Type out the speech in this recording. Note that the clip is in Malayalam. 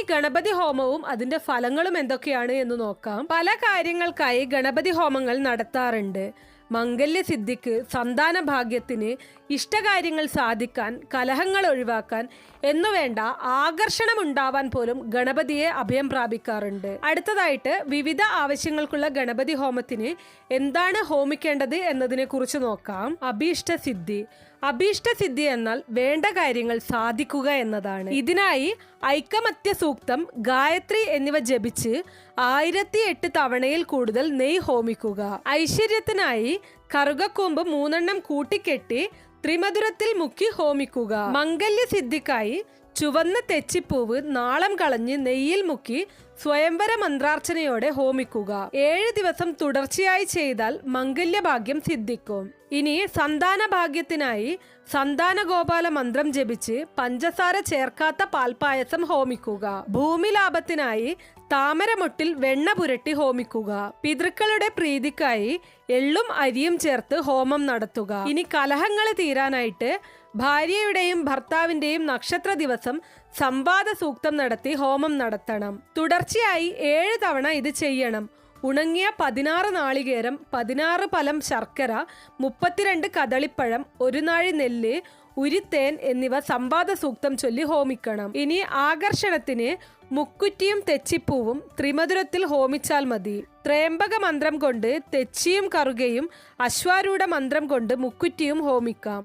ഇനി ഗണപതി ഹോമവും അതിന്റെ ഫലങ്ങളും എന്തൊക്കെയാണ് എന്ന് നോക്കാം. പല കാര്യങ്ങൾക്കായി ഗണപതി ഹോമങ്ങൾ നടത്താറുണ്ട്. മംഗല്യസിദ്ധിക്ക്, സന്താന ഭാഗ്യത്തിന്, ഇഷ്ടകാര്യങ്ങൾ സാധിക്കാൻ, കലഹങ്ങൾ ഒഴിവാക്കാൻ എന്നുവേണ്ട ആകർഷണം ഉണ്ടാവാൻ പോലും ഗണപതിയെ അഭയം പ്രാപിക്കാറുണ്ട്. അടുത്തതായിട്ട് വിവിധ ആവശ്യങ്ങൾക്കുള്ള ഗണപതി ഹോമത്തിന് എന്താണ് ഹോമിക്കേണ്ടത് എന്നതിനെ കുറിച്ച് നോക്കാം. അഭീഷ്ടസിദ്ധി. അഭീഷ്ടസിദ്ധി എന്നാൽ വേണ്ട കാര്യങ്ങൾ സാധിക്കുക എന്നതാണ്. ഇതിനായി ഐകമത്യ സൂക്തം, ഗായത്രി എന്നിവ ജപിച്ച് 1008 തവണയിൽ കൂടുതൽ നെയ് ഹോമിക്കുക. ഐശ്വര്യത്തിനായി കറുകക്കൂമ്പ് 3 കൂട്ടിക്കെട്ടി ത്രിമധുരത്തിൽ മുക്കി ഹോമിക്കുക. മംഗല്യസിദ്ധിക്കായി ചുവന്ന തെച്ചിപ്പൂവ് നാളം കളഞ്ഞ് നെയ്യിൽ മുക്കി സ്വയംവര മന്ത്രാർച്ചനയോടെ ഹോമിക്കുക. 7 ദിവസം തുടർച്ചയായി ചെയ്താൽ മംഗല്യഭാഗ്യം സിദ്ധിക്കും. ഇനി സന്താന ഭാഗ്യത്തിനായി സന്താന ഗോപാല മന്ത്രം ജപിച്ച് പഞ്ചസാര ചേർക്കാത്ത പാൽപായസം ഹോമിക്കുക. ഭൂമി ലാഭത്തിനായി താമരമൊട്ടിൽ വെണ്ണ പുരട്ടി ഹോമിക്കുക. പിതൃക്കളുടെ പ്രീതിക്കായി എള്ളും അരിയും ചേർത്ത് ഹോമം നടത്തുക. ഇനി കലഹങ്ങൾ തീരാനായിട്ട് ഭാര്യയുടെയും ഭർത്താവിന്റെയും നക്ഷത്ര ദിവസം സംവാദ സൂക്തം നടത്തി ഹോമം നടത്തണം. തുടർച്ചയായി 7 തവണ ഇത് ചെയ്യണം. ഉണങ്ങിയ 16 നാളികേരം, 16 പലം ശർക്കര, 32 കദളിപ്പഴം, 1 നാഴി നെല്ല്, ഉരിത്തേൻ എന്നിവ സംവാദ സൂക്തം ചൊല്ലി ഹോമിക്കണം. ഇനി ആകർഷണത്തിന് മുക്കുറ്റിയും തെച്ചിപ്പൂവും ത്രിമധുരത്തിൽ ഹോമിച്ചാൽ മതി. ത്രയംബക മന്ത്രം കൊണ്ട് തെച്ചിയും കറുകയും, അശ്വാരൂഢ മന്ത്രം കൊണ്ട് മുക്കുറ്റിയും ഹോമിക്കാം.